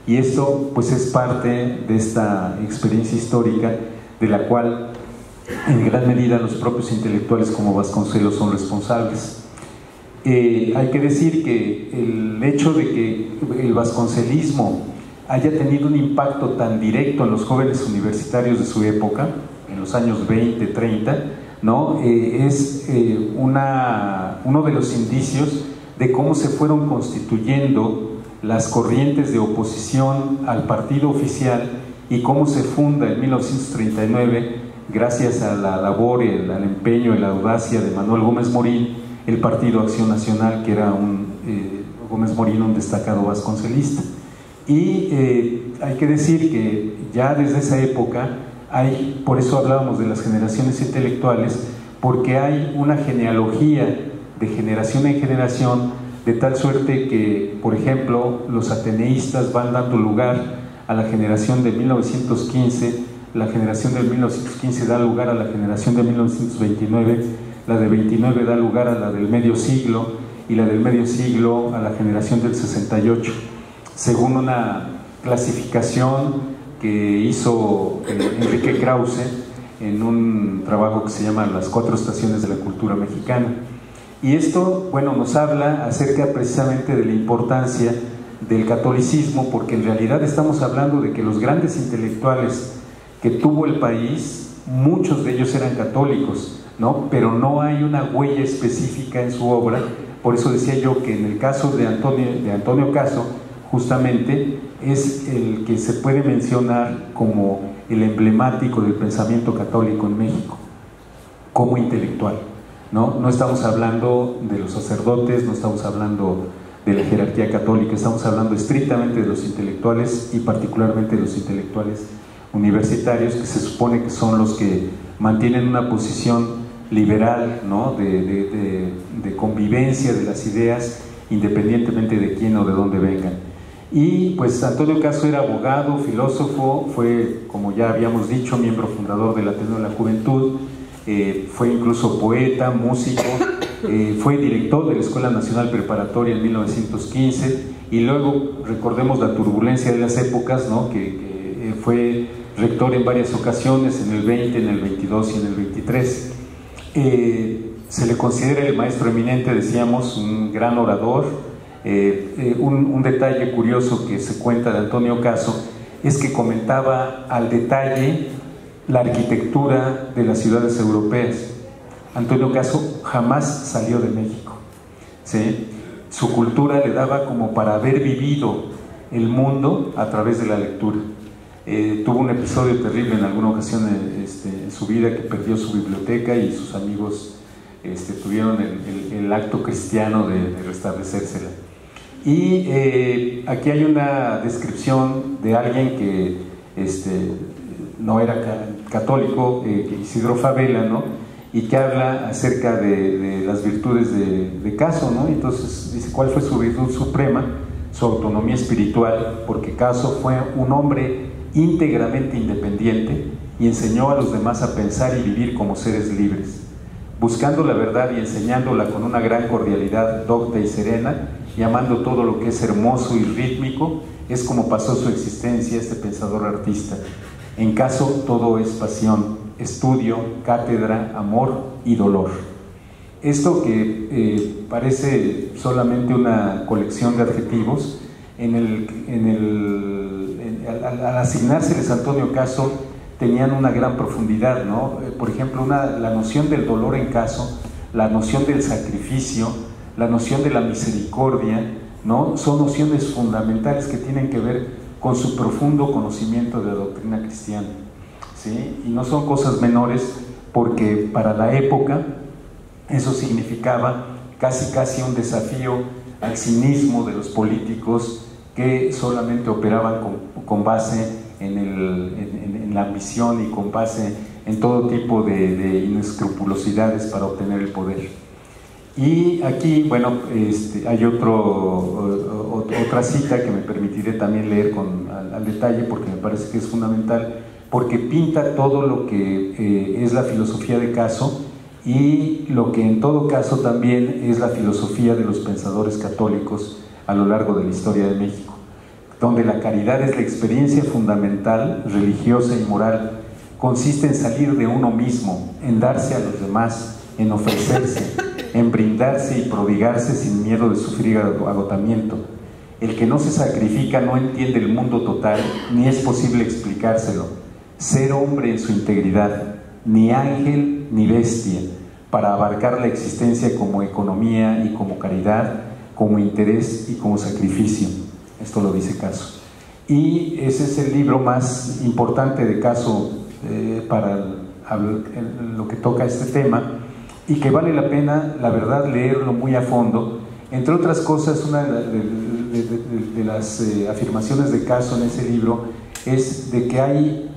Y esto pues es parte de esta experiencia histórica de la cual en gran medida los propios intelectuales como Vasconcelos son responsables. Hay que decir que el hecho de que el vasconcelismo haya tenido un impacto tan directo en los jóvenes universitarios de su época, en los años 20, 30, ¿no? Es uno de los indicios de cómo se fueron constituyendo las corrientes de oposición al partido oficial y cómo se funda en 1939, gracias a la labor, al empeño y la audacia de Manuel Gómez Morín, el Partido Acción Nacional, que era Gómez Morín, un destacado vasconcelista. Y hay que decir que ya desde esa época por eso hablábamos de las generaciones intelectuales, porque hay una genealogía de generación en generación, de tal suerte que, por ejemplo, los ateneístas van dando lugar a la generación de 1915, la generación del 1915 da lugar a la generación de 1929, la de 29 da lugar a la del medio siglo, y la del medio siglo a la generación del 68, según una clasificación que hizo Enrique Krause en un trabajo que se llama Las 4 estaciones de la cultura mexicana. Y esto, bueno, nos habla acerca precisamente de la importancia del catolicismo, porque en realidad estamos hablando de que los grandes intelectuales que tuvo el país, muchos de ellos eran católicos, ¿no? Pero no hay una huella específica en su obra. Por eso decía yo que en el caso de Antonio Caso, justamente es el que se puede mencionar como el emblemático del pensamiento católico en México, como intelectual, ¿no? No estamos hablando de los sacerdotes, no estamos hablando de la jerarquía católica, estamos hablando estrictamente de los intelectuales y particularmente de los intelectuales universitarios, que se supone que son los que mantienen una posición liberal, ¿no? de convivencia de las ideas, independientemente de quién o de dónde vengan. Y pues Antonio Caso era abogado, filósofo, fue, como ya habíamos dicho, miembro fundador del Ateneo de la Juventud, fue incluso poeta, músico, fue director de la Escuela Nacional Preparatoria en 1915, y luego recordemos la turbulencia de las épocas, ¿no? que fue rector en varias ocasiones, en el 20, en el 22 y en el 23. Se le considera el maestro eminente, decíamos, un gran orador. Un detalle curioso que se cuenta de Antonio Caso es que comentaba al detalle la arquitectura de las ciudades europeas. Antonio Caso jamás salió de México, ¿sí? Su cultura le daba como para haber vivido el mundo a través de la lectura. Tuvo un episodio terrible en alguna ocasión en su vida, que perdió su biblioteca y sus amigos tuvieron el acto cristiano de restablecérsela. Y aquí hay una descripción de alguien que no era católico, Isidro Fabela, ¿no? Y que habla acerca de las virtudes de Caso, ¿no? Entonces dice, ¿cuál fue su virtud suprema? Su autonomía espiritual, porque Caso fue un hombre íntegramente independiente y enseñó a los demás a pensar y vivir como seres libres, buscando la verdad y enseñándola con una gran cordialidad docta y serena, y amando todo lo que es hermoso y rítmico. Es como pasó su existencia este pensador artista. En Caso todo es pasión, estudio, cátedra, amor y dolor. Esto que parece solamente una colección de adjetivos, al asignárseles a Antonio Caso tenían una gran profundidad, ¿no? Por ejemplo, la noción del dolor en Caso, la noción del sacrificio, la noción de la misericordia, ¿no? Son nociones fundamentales que tienen que ver con su profundo conocimiento de la doctrina cristiana, ¿sí? Y no son cosas menores, porque para la época eso significaba casi un desafío al cinismo de los políticos que solamente operaban con base en la ambición y con base en todo tipo de inescrupulosidades para obtener el poder. Y aquí, bueno, hay otra cita que me permitiré también leer al detalle, porque me parece que es fundamental, porque pinta todo lo que es la filosofía de Caso y lo que en todo caso también es la filosofía de los pensadores católicos a lo largo de la historia de México, donde la caridad es la experiencia fundamental, religiosa y moral. Consiste en salir de uno mismo, en darse a los demás, en ofrecerse, en brindarse y prodigarse sin miedo de sufrir agotamiento. El que no se sacrifica no entiende el mundo total, ni es posible explicárselo. Ser hombre en su integridad, ni ángel ni bestia, para abarcar la existencia como economía y como caridad, como interés y como sacrificio. Esto lo dice Caso. Y ese es el libro más importante de Caso para lo que toca este tema, y que vale la pena, la verdad, leerlo muy a fondo. Entre otras cosas, una de las afirmaciones de Caso en ese libro es de que hay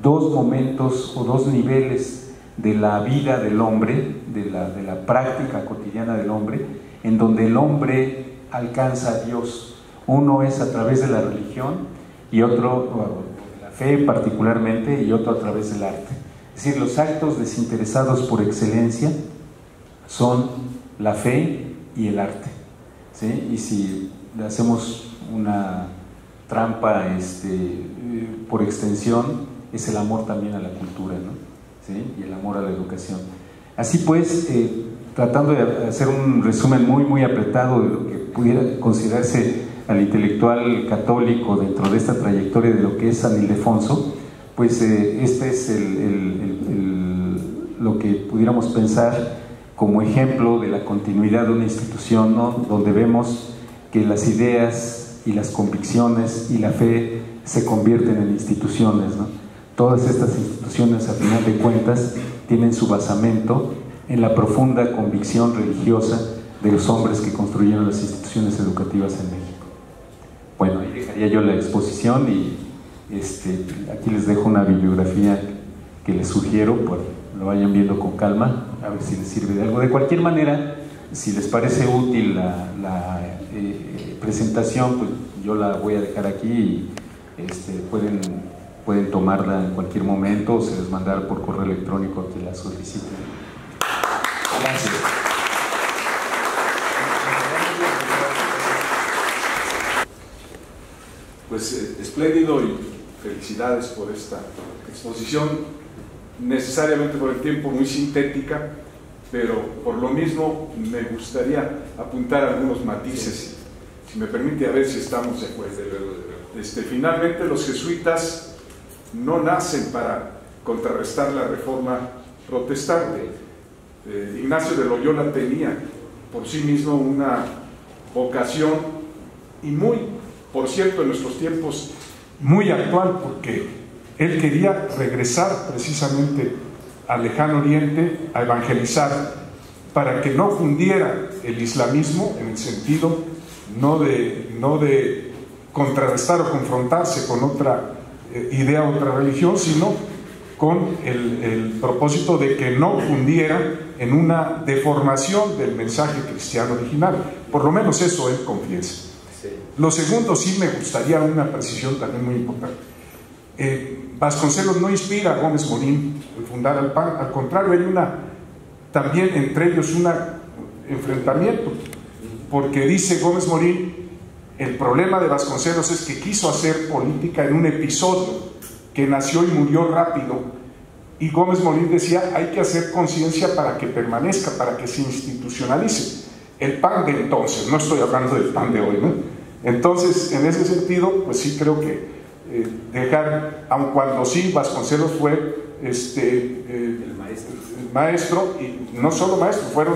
dos momentos o dos niveles de la vida del hombre, de la práctica cotidiana del hombre, en donde el hombre alcanza a Dios. Uno es a través de la religión, y otro, la fe particularmente, y otro a través del arte. Es decir, los actos desinteresados por excelencia son la fe y el arte, ¿sí? Y si le hacemos una trampa por extensión, es el amor también a la cultura, ¿no? ¿Sí? Y el amor a la educación. Así pues, tratando de hacer un resumen muy apretado de lo que pudiera considerarse al intelectual católico dentro de esta trayectoria de lo que es San Ildefonso, pues este es lo que pudiéramos pensar como ejemplo de la continuidad de una institución, ¿no? Donde vemos que las ideas y las convicciones y la fe se convierten en instituciones, ¿no? Todas estas instituciones, a final de cuentas, tienen su basamento en la profunda convicción religiosa de los hombres que construyeron las instituciones educativas en México. Bueno, ahí dejaría yo la exposición, y aquí les dejo una bibliografía que les sugiero, pues lo vayan viendo con calma, a ver si les sirve de algo. De cualquier manera, si les parece útil la presentación, pues yo la voy a dejar aquí, y pueden tomarla en cualquier momento, o se les mandará por correo electrónico que la soliciten. Gracias. Pues espléndido, y felicidades por esta exposición, necesariamente por el tiempo muy sintética, pero por lo mismo me gustaría apuntar algunos matices, si me permite, a ver si estamos de acuerdo. Finalmente, los jesuitas no nacen para contrarrestar la reforma protestante. Ignacio de Loyola tenía por sí mismo una vocación y muy, por cierto, en nuestros tiempos, muy actual, porque él quería regresar precisamente al lejano oriente a evangelizar, para que no fundiera el islamismo en el sentido no de contrarrestar o confrontarse con otra idea, otra religión, sino con el propósito de que no fundiera en una deformación del mensaje cristiano original. Por lo menos eso él confiesa. Sí. Lo segundo, sí me gustaría una precisión también muy importante. Vasconcelos no inspira a Gómez Morín en fundar al PAN, al contrario, hay también entre ellos un enfrentamiento, porque dice Gómez Morín, el problema de Vasconcelos es que quiso hacer política en un episodio que nació y murió rápido, y Gómez Morín decía, hay que hacer conciencia para que permanezca, para que se institucionalice. El PAN de entonces, no estoy hablando del PAN de hoy, ¿no? Entonces, en ese sentido, pues sí creo que dejar, aun cuando sí Vasconcelos fue el maestro, y no solo maestro, fueron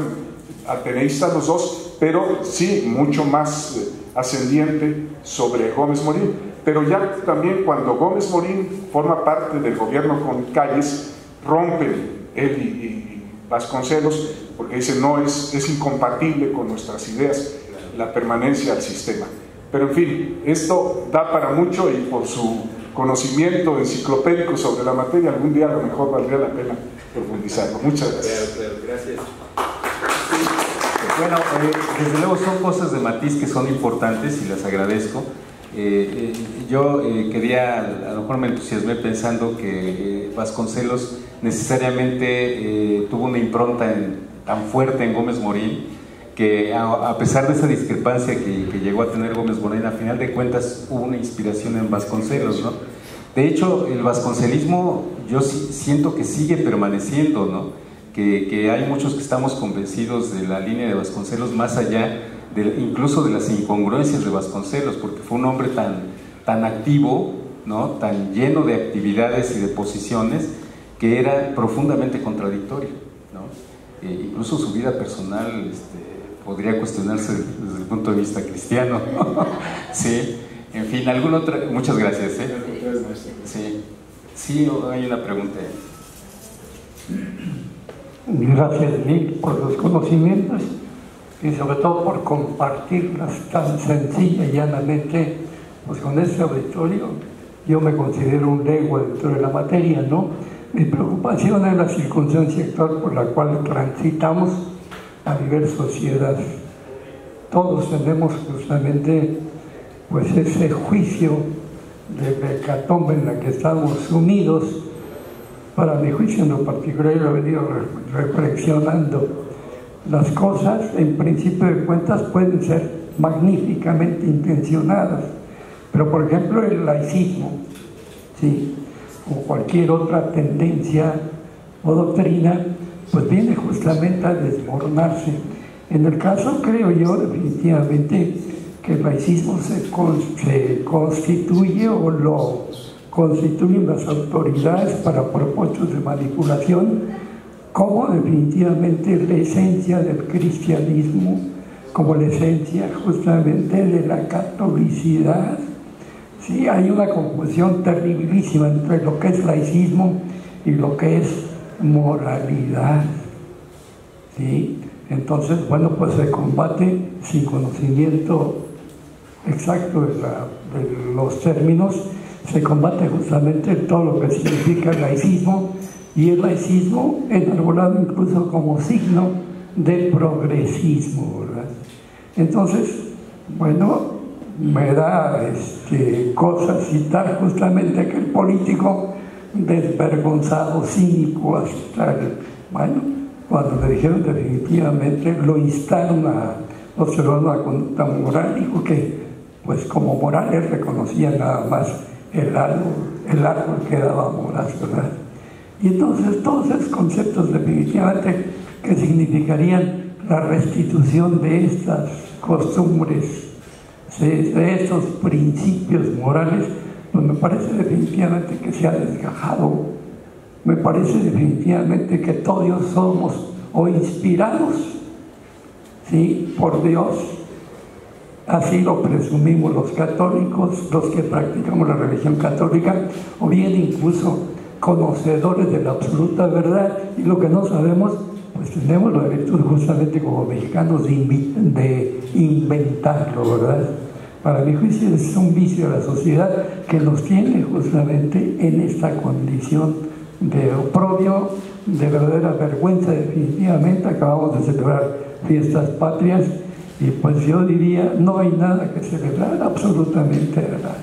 ateneístas los dos, pero sí mucho más ascendiente sobre Gómez Morín. Pero ya también cuando Gómez Morín forma parte del gobierno con Calles, rompen él y Vasconcelos, porque dicen no, es incompatible con nuestras ideas la permanencia del sistema. Pero en fin, esto da para mucho, y por su conocimiento enciclopédico sobre la materia, algún día a lo mejor valdría la pena profundizarlo. Muchas gracias. Claro, gracias. Bueno, desde luego son cosas de matiz que son importantes y las agradezco. Yo quería, a lo mejor me entusiasmé pensando que Vasconcelos necesariamente tuvo una impronta tan fuerte en Gómez Morín, que a pesar de esa discrepancia que llegó a tener Gómez Morín, a final de cuentas hubo una inspiración en Vasconcelos, ¿no? De hecho, el vasconcelismo yo siento que sigue permaneciendo, ¿no? Que hay muchos que estamos convencidos de la línea de Vasconcelos, más allá incluso de las incongruencias de Vasconcelos, porque fue un hombre tan activo, ¿no? Tan lleno de actividades y de posiciones, que era profundamente contradictorio, ¿no? Incluso su vida personal podría cuestionarse desde el punto de vista cristiano. Sí, en fin, ¿alguna otra? Muchas gracias. Sí, hay una pregunta. Gracias, Nick, por los conocimientos y sobre todo por compartirlas tan sencilla y llanamente, pues con este auditorio. Yo me considero un legua dentro de la materia, ¿no? Mi preocupación es la circunstancia actual por la cual transitamos a nivel sociedad. Todos tenemos justamente pues ese juicio de hecatombe en la que estamos sumidos. Para mi juicio en lo particular, yo he venido reflexionando. Las cosas, en principio de cuentas, pueden ser magníficamente intencionadas, pero por ejemplo el laicismo, ¿sí? O cualquier otra tendencia o doctrina, pues viene justamente a desmoronarse. En el caso, creo yo, definitivamente, que el laicismo se constituye o lo constituyen las autoridades para propósitos de manipulación, como definitivamente la esencia del cristianismo, como la esencia justamente de la catolicidad. Sí, hay una confusión terribilísima entre lo que es laicismo y lo que es moralidad. ¿Sí? Entonces, bueno, pues se combate sin conocimiento exacto de los términos, se combate justamente todo lo que significa el laicismo, y el laicismo enarbolado incluso como signo de progresismo, ¿verdad? Entonces, bueno, me da cosa citar justamente que el político desvergonzado, cínico, hasta cuando le dijeron definitivamente, lo instaron a observar una conducta moral, dijo que pues como moral él reconocía nada más el árbol que daba moras, ¿verdad? Y entonces todos esos conceptos definitivamente que significarían la restitución de estas costumbres, de estos principios morales, pues me parece definitivamente que se ha desgajado. Me parece definitivamente que todos somos o inspirados, ¿sí?, por Dios. Así lo presumimos los católicos, los que practicamos la religión católica, o bien incluso conocedores de la absoluta verdad, y lo que no sabemos, pues tenemos la virtud justamente como mexicanos de inventarlo, ¿verdad? Para mi juicio es un vicio de la sociedad que nos tiene justamente en esta condición de oprobio, de verdadera vergüenza. Definitivamente acabamos de celebrar fiestas patrias y pues yo diría, no hay nada que celebrar, absolutamente, ¿verdad?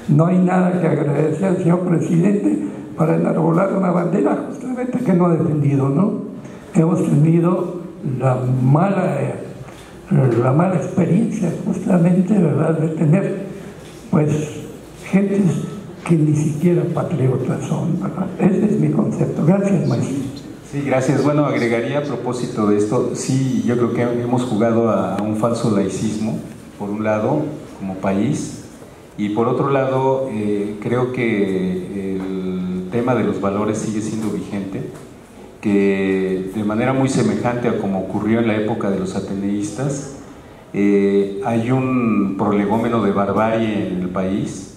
No hay nada que agradecer al señor presidente para enarbolar una bandera justamente que no ha defendido, ¿no? Hemos tenido la mala experiencia justamente, ¿verdad?, de tener pues gentes que ni siquiera patriotas son, ¿verdad? Ese es mi concepto. Gracias, maestro. Sí, gracias. Bueno, agregaría a propósito de esto, sí, yo creo que hemos jugado a un falso laicismo, por un lado, como país, y por otro lado, creo que el tema de los valores sigue siendo vigente, que de manera muy semejante a como ocurrió en la época de los ateneístas, hay un prolegómeno de barbarie en el país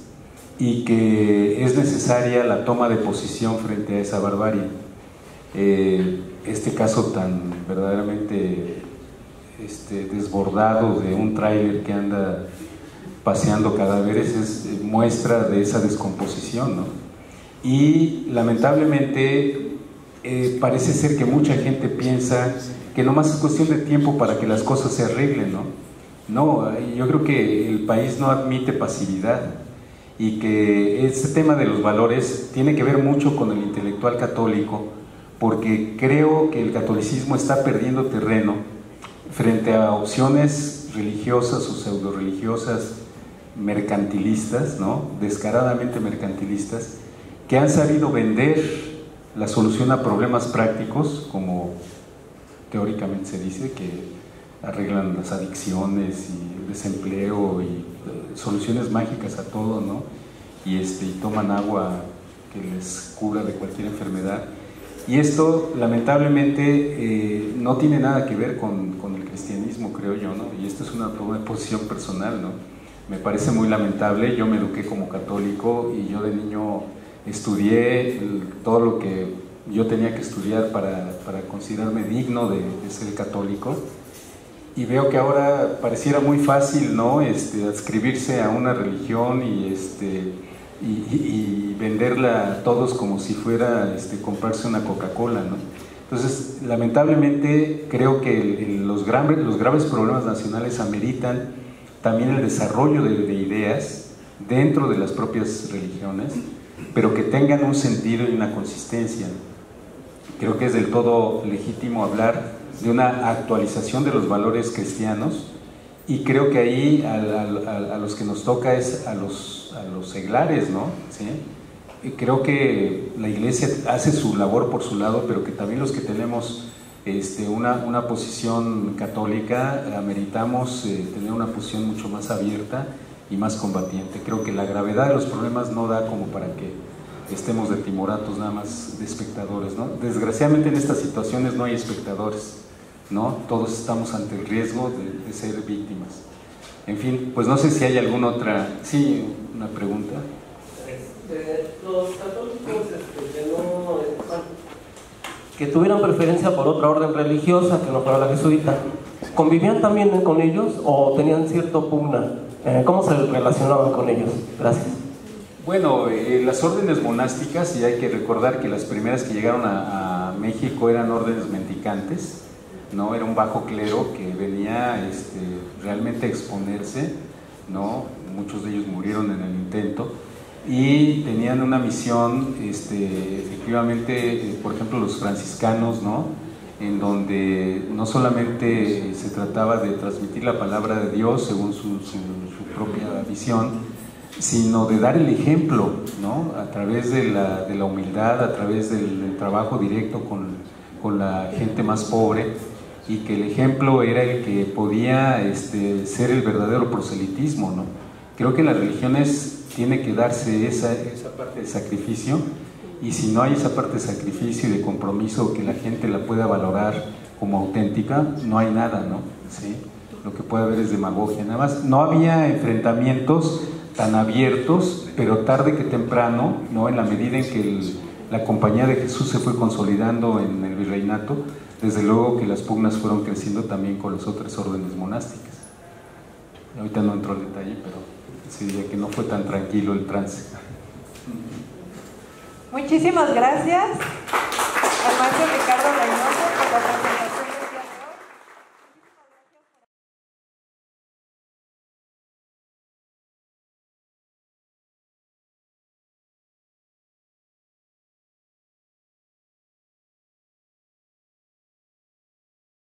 y que es necesaria la toma de posición frente a esa barbarie. Este caso tan verdaderamente desbordado de un tráiler que anda paseando cadáveres es muestra de esa descomposición, ¿no? Y lamentablemente parece ser que mucha gente piensa que nomás es cuestión de tiempo para que las cosas se arreglen, ¿no? No, yo creo que el país no admite pasividad y que este tema de los valores tiene que ver mucho con el intelectual católico, porque creo que el catolicismo está perdiendo terreno frente a opciones religiosas o pseudo-religiosas mercantilistas, ¿no?, descaradamente mercantilistas, que han sabido vender la solución a problemas prácticos, como teóricamente se dice, que arreglan las adicciones y el desempleo y soluciones mágicas a todo, ¿no? Y toman agua que les cura de cualquier enfermedad. Y esto, lamentablemente, no tiene nada que ver con el cristianismo, creo yo, ¿no? Y esto es una posición personal, ¿no? Me parece muy lamentable. Yo me eduqué como católico y yo de niño estudié todo lo que yo tenía que estudiar para considerarme digno de ser católico. Y veo que ahora pareciera muy fácil, ¿no?, adscribirse a una religión y venderla a todos como si fuera comprarse una Coca-Cola, ¿no? Entonces, lamentablemente, creo que los graves problemas nacionales ameritan también el desarrollo de ideas dentro de las propias religiones, pero que tengan un sentido y una consistencia. Creo que es del todo legítimo hablar de una actualización de los valores cristianos, y creo que ahí a los que nos toca es a los seglares, ¿no? ¿Sí? Y creo que la Iglesia hace su labor por su lado, pero que también los que tenemos una posición católica ameritamos tener una posición mucho más abierta y más combatiente. Creo que la gravedad de los problemas no da como para que estemos de timoratos, nada más de espectadores, ¿no? Desgraciadamente en estas situaciones no hay espectadores, ¿no? Todos estamos ante el riesgo de ser víctimas. En fin, pues no sé si hay alguna otra... Sí, una pregunta. Los católicos que tuvieran preferencia por otra orden religiosa que no fuera la jesuita, ¿convivían también con ellos o tenían cierto pugna? ¿Cómo se relacionaban con ellos? Gracias. Bueno, las órdenes monásticas, y hay que recordar que las primeras que llegaron a México eran órdenes mendicantes, ¿no? Era un bajo clero que venía realmente a exponerse, ¿no? Muchos de ellos murieron en el intento, y tenían una misión, efectivamente, por ejemplo, los franciscanos, ¿no?, en donde no solamente se trataba de transmitir la palabra de Dios según su propia visión, sino de dar el ejemplo, ¿no?, a través de la humildad, a través del trabajo directo con la gente más pobre, y que el ejemplo era el que podía ser el verdadero proselitismo, ¿no? Creo que en las religiones tiene que darse esa parte de sacrificio, y si no hay esa parte de sacrificio y de compromiso que la gente la pueda valorar como auténtica, no hay nada, ¿no? ¿Sí? Lo que puede haber es demagogia, nada más. No había enfrentamientos tan abiertos, pero tarde que temprano, ¿no? En la medida en que la Compañía de Jesús se fue consolidando en el virreinato, desde luego que las pugnas fueron creciendo también con las otras órdenes monásticas. Ahorita no entro al detalle, pero sí diría que no fue tan tranquilo el trance. Muchísimas gracias al maestro Ricardo Reynoso por la presentación.